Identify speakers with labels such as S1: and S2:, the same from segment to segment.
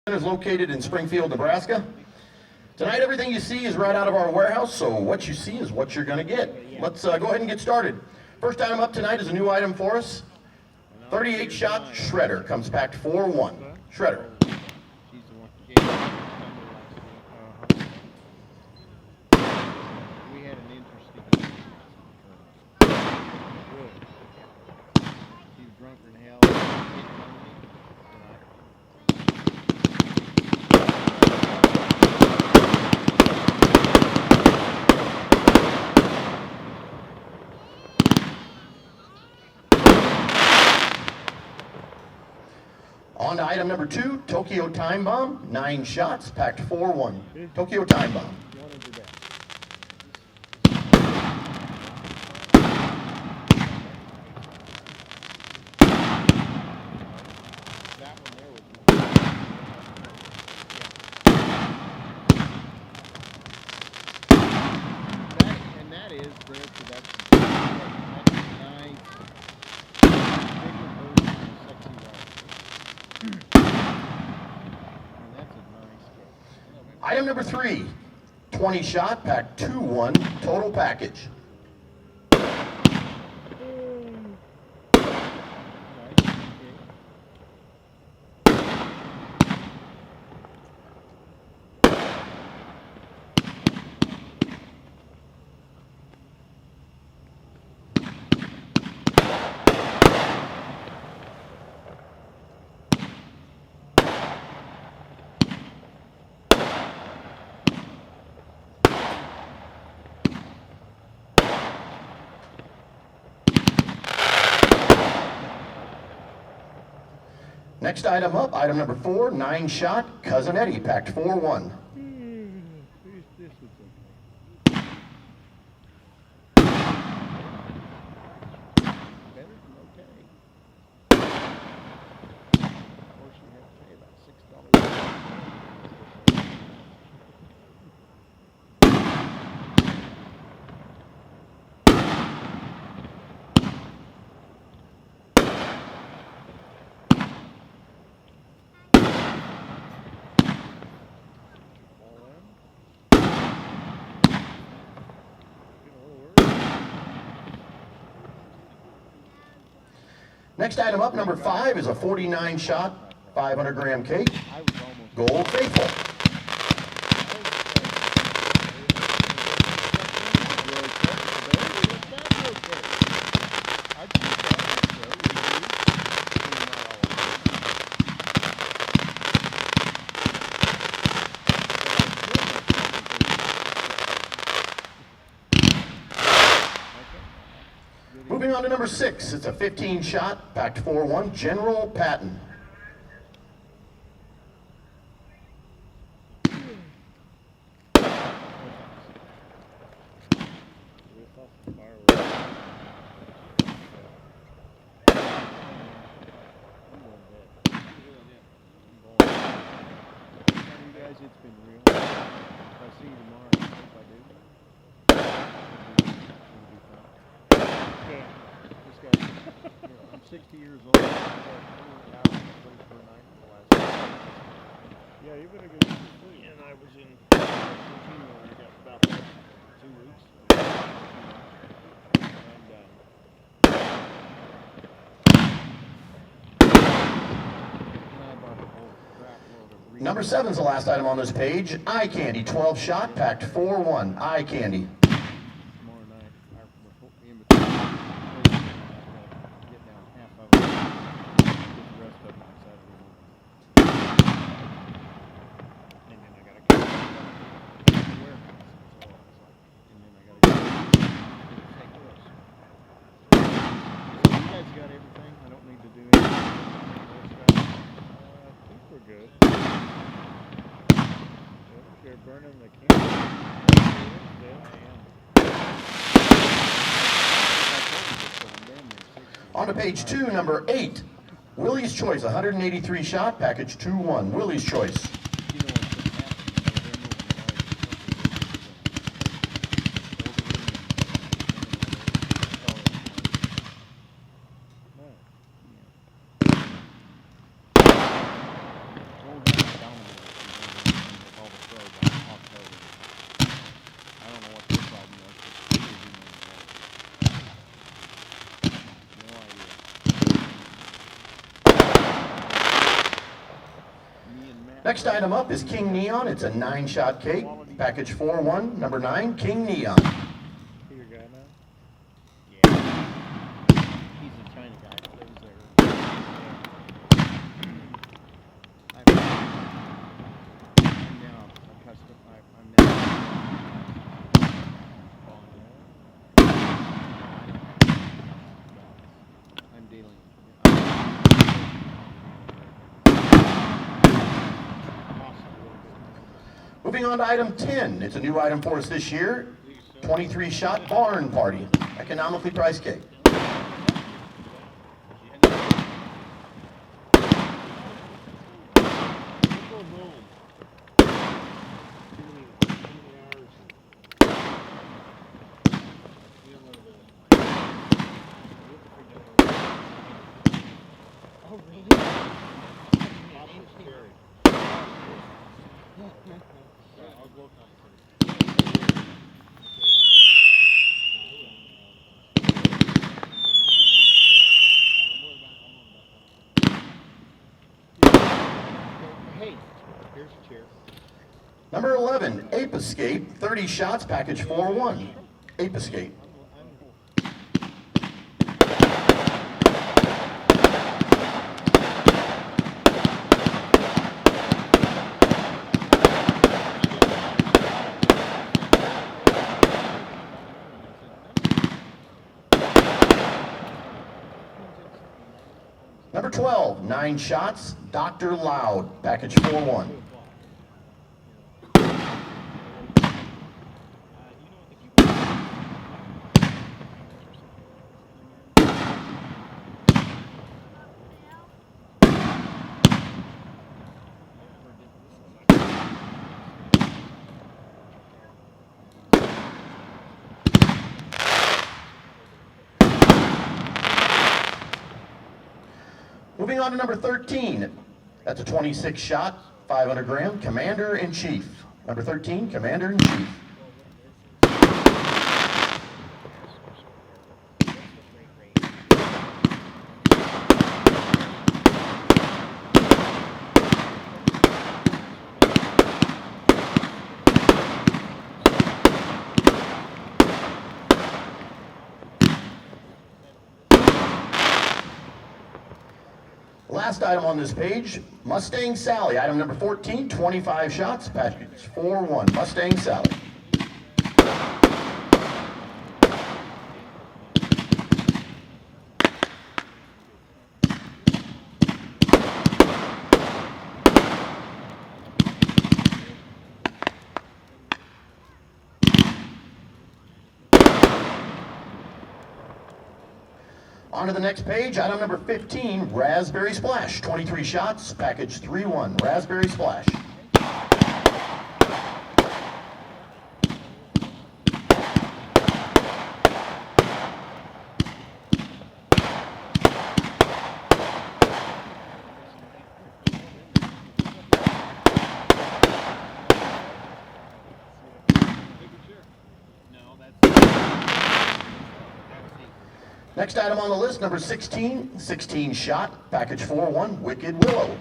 S1: is located in Springfield, Nebraska. Tonight, everything you see is right out of our warehouse, so what you see is what you're going to get. Let's go ahead and get started. First item up tonight is a new item for us. 38-shot shredder, comes packed 4-1. Shredder. On to item number 2, Tokyo Time Bomb, 9 shots, packed 4-1. Tokyo Time Bomb.
S2: And that is great production.
S1: Item number 3, 20 shot, pack 2-1, total package. Next item up, item number 4, 9 shot, Cousin Eddie, packed 4-1. Next item up, number 5, is a 49-shot, 500-gram cake, Gold Faithful. Moving on to number 6, it's a 15-shot, packed 4-1, General Patton.
S2: It's been real. If I see you tomorrow, if I do, this guy, I'm 60 years old. Yeah, you better get some sleep. And I was in Argentina when I got about 2 weeks.
S1: Number 7 is the last item on this page. Eye candy, 12-shot, packed 4-1. Eye candy.
S2: Good. You're burning the candle.
S1: On to page 2, number 8. Willy's Choice, 183 shot, package 2-1. Willy's Choice. Next item up is King Neon. It's a 9-shot cake. Package 4-1, number 9, King Neon.
S2: He your guy now? Yeah. He's a China guy. Lives there. I'm now a custom. I'm now. I'm dealing.
S1: Moving on to item 10. It's a new item for us this year. 23-shot barn party. Economically priced cake.
S2: Oh, really? I'll go Hey, here's a chair.
S1: Number 11, Ape Escape. 30 shots, package 4-1. Ape Escape. Number 12, 9 shots, Dr. Loud, package 4-1. Moving on to number 13. That's a 26-shot, 500-gram, Commander-in-Chief. Number 13, Commander-in-Chief. Last item on this page, Mustang Sally, item number 14, 25 shots, package 4-1, Mustang Sally. On to the next page, item number 15, Raspberry Splash. 23 shots, package 3-1, Raspberry Splash. Next item on the list, number 16, 16 shot, package 4-1, Wicked Willow.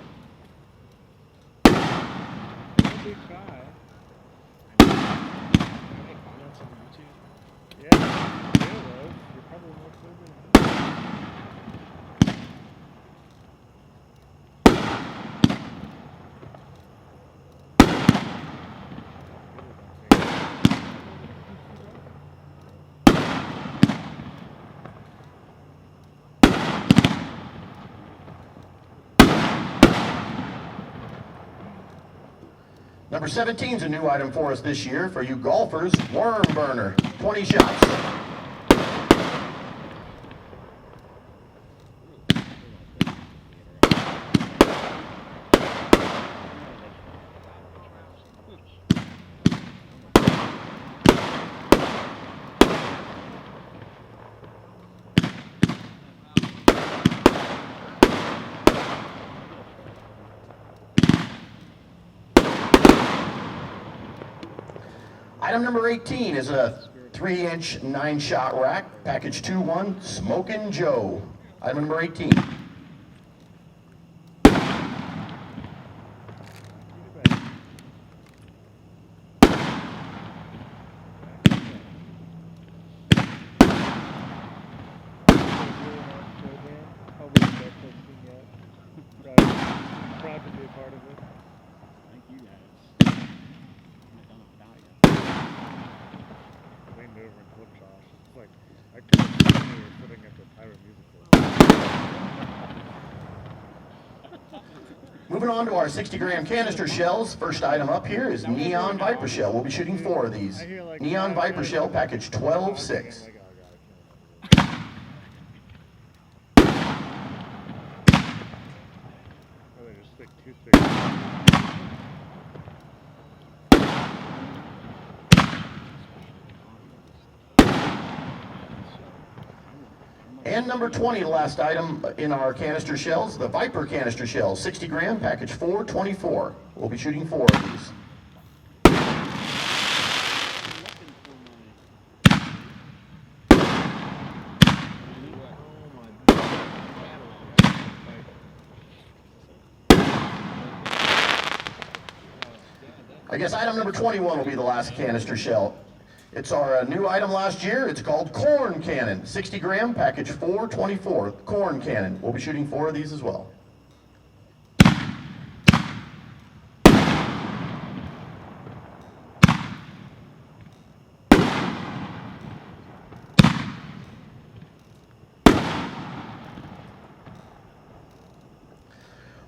S1: Number 17 is a new item for us this year. For you golfers, Worm Burner, 20 shots. Item number 18 is a 3-inch 9-shot rack, package 2-1, Smokin' Joe. Item number 18. Moving on to our 60-gram canister shells. First item up here is Neon Viper Shell. We'll be shooting 4 of these. Neon Viper Shell, package 12-6.
S2: Oh, they just stick too thick.
S1: And number 20, the last item in our canister shells, the Viper canister shells, 60 gram, package 424. We'll be shooting 4 of these. I guess item number 21 will be the last canister shell. It's our new item last year. It's called Corn Cannon, 60 gram, package 424. Corn Cannon. We'll be shooting 4 of these as well.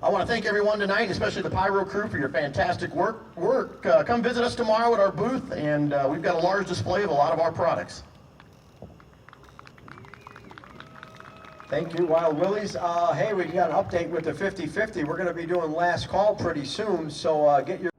S1: I want to thank everyone tonight, especially the Pyro crew, for your fantastic work. Come visit us tomorrow at our booth, and we've got a large display of a lot of our products.
S3: Thank you, Wild Willies. Hey, we got an update with the 50-50. We're going to be doing last call pretty soon, so get your